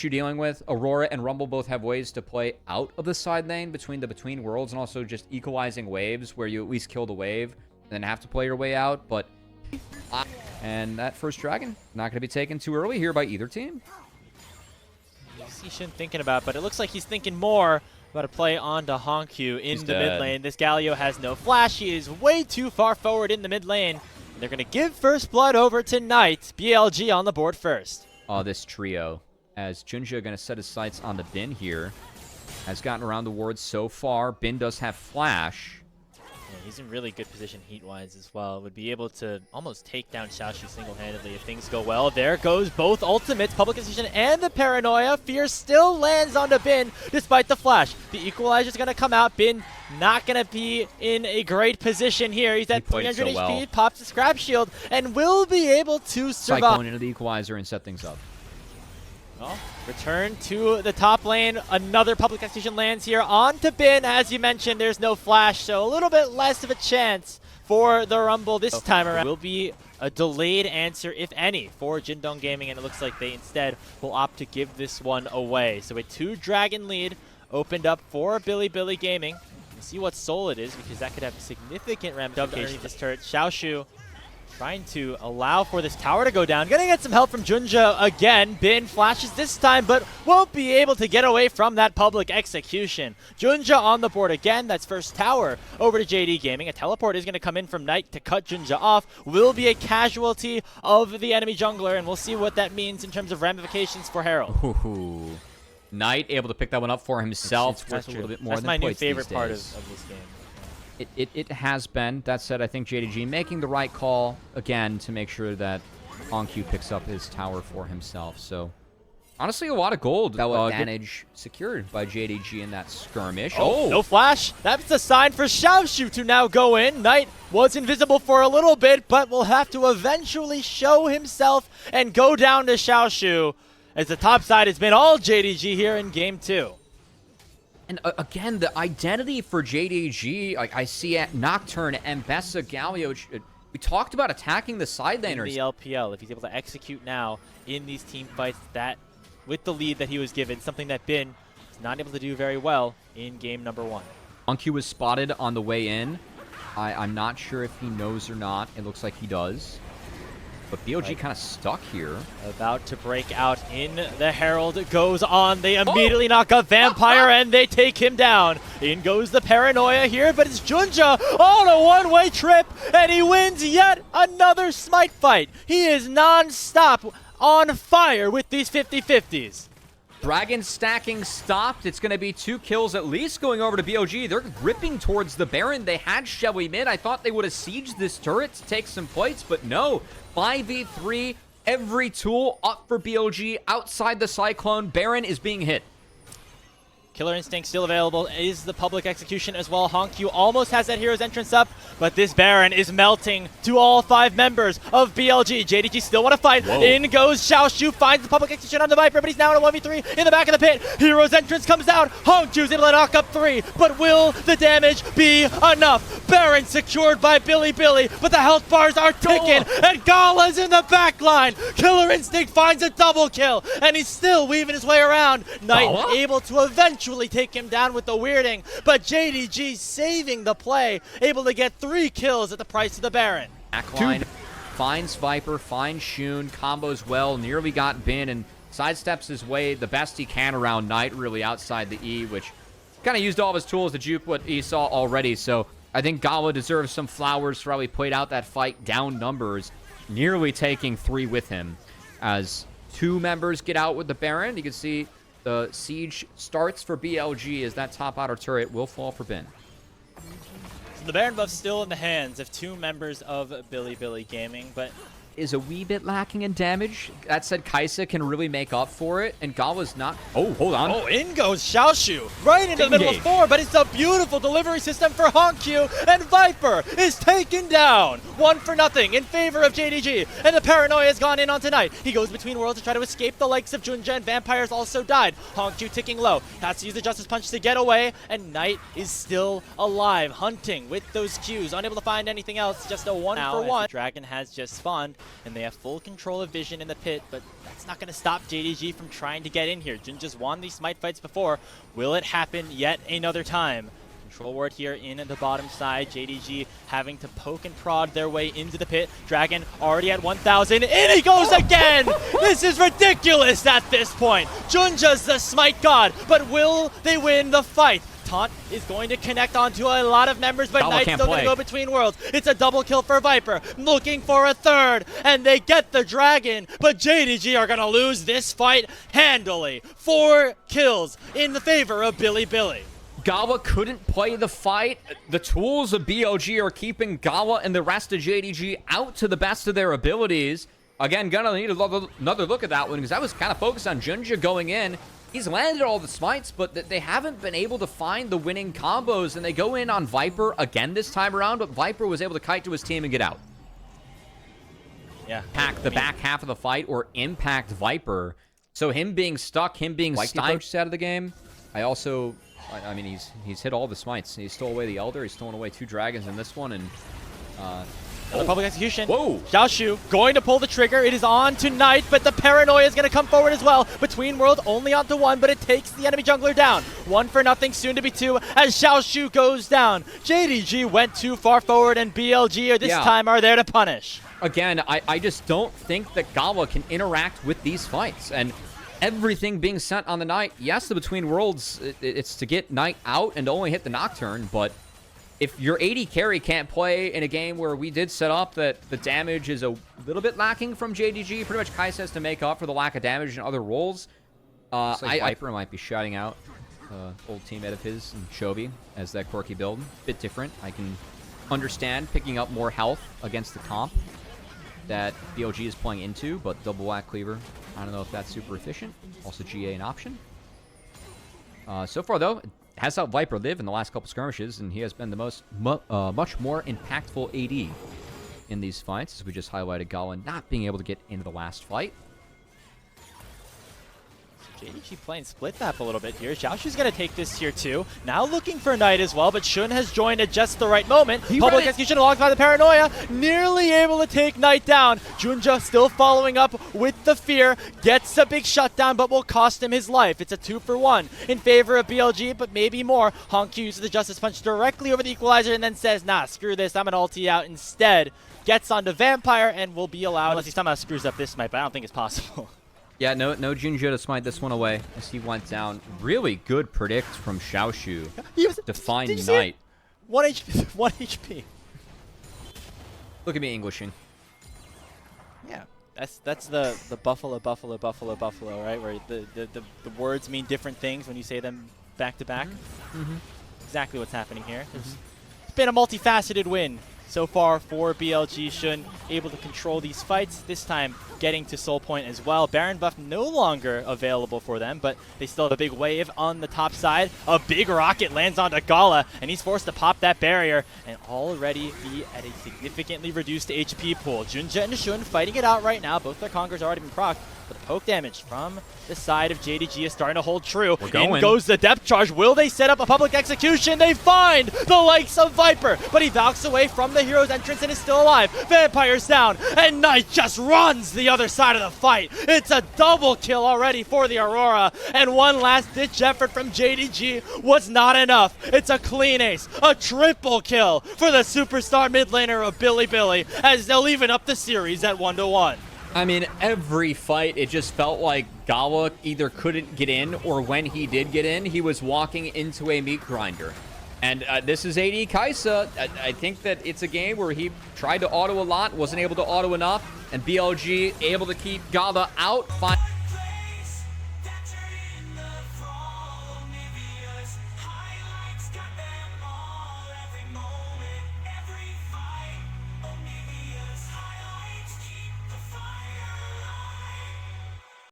you're dealing with. Aurora and Rumble both have ways to play out of the side lane between the between worlds and also just equalizing waves where you at least kill the wave and then have to play your way out. But and that first dragon not going to be taken too early here by either team. He shouldn't thinking about, but it looks like he's thinking more about a play onto HongQ in the mid lane. This Galio has no flash. He is way too far forward in the mid lane. They're going to give first blood over to Knight. BLG on the board first. Oh, this trio. As JunJia going to set his sights on the Bin here. Has gotten around the ward so far. Bin does have flash. Yeah, he's in really good position heat-wise as well. Would be able to almost take down Xiaoxu single-handedly if things go well. There goes both ultimates, Public Execution and the Paranoia. Fear still lands onto Bin despite the flash. The Equalizer's going to come out. Bin not going to be in a great position here. He's at 300 HP, well. Pops the Scrap Shield, and will be able to survive. Cyclone into the Equalizer and set things up. Well, return to the top lane. Another Public Execution lands here onto Bin. As you mentioned, there's no flash, so a little bit less of a chance for the Rumble this time around. Will be a delayed answer, if any, for Jindong Gaming, and it looks like they instead will opt to give this one away. So a 2-dragon lead opened up for Bilibili Gaming. We'll see what soul it is, because that could have significant ramifications underneath this turret. Xiaoxu trying to allow for this tower to go down. Gonna get some help from JunJia again. Bin flashes this time, but won't be able to get away from that Public Execution. JunJia on the board again. That's first tower over to JD Gaming. A teleport is gonna come in from Knight to cut JunJia off. Will be a casualty of the enemy jungler, and we'll see what that means in terms of ramifications for Herald. Ooh. Knight able to pick that one up for himself. That's worth a little bit more That's than my new points favorite these part of days. this game. It has been. That said, I think JDG making the right call again to make sure that HongQ picks up his tower for himself. So, honestly, a lot of gold advantage secured by JDG in that skirmish. Oh, no flash. That's a sign for Xiaoxu to now go in. Knight was invisible for a little bit, but will have to eventually show himself and go down to Xiaoxu, as the top side has been all JDG here in game 2. And again, the identity for JDG, like I see at Nocturne, Mbessa, Galio. We talked about attacking the side laners. In the LPL, if he's able to execute now in these team fights, that with the lead that he was given, something that Bin is not able to do very well in game number 1. HongQ was spotted on the way in. I'm not sure if he knows or not. It looks like he does. But BLG kind of stuck here. About to break out in the Herald. Goes on. They immediately knock up Vampire and they take him down. In goes the Paranoia here, but it's JunJia on a one-way trip, and he wins yet another Smite fight. He is non-stop on fire with these 50-50s. Dragon stacking stopped. It's going to be 2 kills at least going over to BLG. They're gripping towards the Baron. They had Shelly mid. I thought they would have sieged this turret to take some plates, but no. 5v3, every tool up for BLG outside the Cyclone. Baron is being hit. Killer Instinct still available. Is the Public Execution as well. HongQ almost has that Hero's Entrance up, but this Baron is melting to all 5 members of BLG. JDG still want to fight. Whoa. In goes Xiaoxu, finds the Public Execution on the Viper, but he's now in a 1v3 in the back of the pit. Hero's Entrance comes out. HongQ's able to knock up 3, but will the damage be enough? Baron secured by Bilibili, but the health bars are ticking, and GALA's in the back line. Killer Instinct finds a double kill, and he's still weaving his way around. Knight able to eventually take him down with the weirding, but JDG saving the play, able to get 3 kills at the price of the Baron. Backline finds Viper, finds Shun, combos well, nearly got Bin, and sidesteps his way the best he can around Knight, really outside the E, which kind of used all of his tools to juke what he saw already. So I think GALA deserves some flowers for how he played out that fight, down numbers, nearly taking 3 with him. As 2 members get out with the Baron, you can see the siege starts for BLG as that top outer turret will fall for Bin. So the Baron buff still in the hands of 2 members of Bilibili Gaming, but is a wee bit lacking in damage. That said, Kaisa can really make up for it, and GALA's not. Oh, hold on. Oh, in goes Xiaoxu right into the middle of 4, but it's a beautiful delivery system for HongQ, and Viper is taken down. 1-0 in favor of JDG, and the Paranoia has gone in on tonight. He goes between worlds to try to escape the likes of JunJia, and Vampires also died. HongQ ticking low. Has to use the Justice Punch to get away, and Knight is still alive, hunting with those Qs, unable to find anything else. Just a 1-for-1. The Dragon has just spawned. and they have full control of vision in the pit, but that's not going to stop JDG from trying to get in here. JunJia's won these smite fights before. Will it happen yet another time? Control ward here in the bottom side. JDG having to poke and prod their way into the pit. Dragon already at 1,000. In he goes again! This is ridiculous at this point. JunJia's the smite god, but will they win the fight? Taunt is going to connect onto a lot of members, but Knight's still going to go between worlds. It's a double kill for Viper, looking for a third, and they get the Dragon, but JDG are going to lose this fight handily. 4 kills in the favor of Bilibili. GALA couldn't play the fight. The tools of BLG are keeping GALA and the rest of JDG out to the best of their abilities. Again, gonna need another look at that one, because I was kind of focused on JunJia going in. He's landed all the smites, but they haven't been able to find the winning combos, and they go in on Viper again this time around, but Viper was able to kite to his team and get out. Yeah. Pack the back half of the fight or impact Viper. So him being stuck, him being sniped out of the game. I mean, he's hit all the smites. He stole away the Elder. He's stolen away 2 dragons in this one, and another public execution. Whoa! Xiaoxu going to pull the trigger. It is on to Knight, but the paranoia is going to come forward as well. Between world only onto 1, but it takes the enemy jungler down. 1 for nothing, soon to be 2, as Xiaoxu goes down. JDG went too far forward, and BLG this time are there to punish. Again, I just don't think that GALA can interact with these fights, and everything being sent on the Knight. Yes, the Between Worlds, it's to get Knight out and to only hit the Nocturne, but if your AD carry can't play in a game where we did set up that the damage is a little bit lacking from JDG, pretty much Kai says to make up for the lack of damage in other roles. Viper might be shouting out old teammate of his, Chovy, as that quirky build. Bit different. I can understand picking up more health against the comp that BLG is playing into, but double whack cleaver, I don't know if that's super efficient. Also GA an option. So far though, has helped Viper live in the last couple skirmishes, and he has been the much more impactful AD in these fights, as we just highlighted GALA not being able to get into the last fight. JDG playing split map a little bit here. Xiaoxu's going to take this here too. Now looking for Knight as well, but Shun has joined at just the right moment. Public execution alongside the paranoia, nearly able to take Knight down. JunJia still following up with the fear, gets a big shutdown, but will cost him his life. It's a 2 for 1 in favor of BLG, but maybe more. HongQ uses the Justice Punch directly over the equalizer and then says, nah, screw this, I'm an ulti out instead. Gets onto Vampire and will be allowed, unless he somehow screws up this smite, but I don't think it's possible. Yeah, no JunJia to smite this one away as he went down. Really good predict from Xiaoxu to find Knight. 1 HP. 1 HP. Look at me Englishing. Yeah, that's the buffalo, right? Where the words mean different things when you say them back to back. Exactly what's happening here. It's been a multifaceted win so far for BLG. Shun able to control these fights, this time getting to Soul Point as well. Baron buff no longer available for them, but they still have a big wave on the top side. A big rocket lands onto GALA, and he's forced to pop that barrier and already be at a significantly reduced HP pool. JunJia and Shun fighting it out right now. Both their Conquerors already been procced, but the poke damage from the side of JDG is starting to hold true. In goes the depth charge. Will they set up a public execution? They find the likes of Viper, but he valks away from the hero's entrance and is still alive. Vampire's down, and Knight just runs the other side of the fight. It's a double kill already for the Aurora, and one last ditch effort from JDG was not enough. It's a clean ace, a triple kill for the superstar mid laner of Bilibili, as they'll even up the series at 1-1. I mean, every fight, it just felt like GALA either couldn't get in, or when he did get in, he was walking into a meat grinder. And this is AD Kaisa. I think that it's a game where he tried to auto a lot, wasn't able to auto enough, and BLG able to keep GALA out.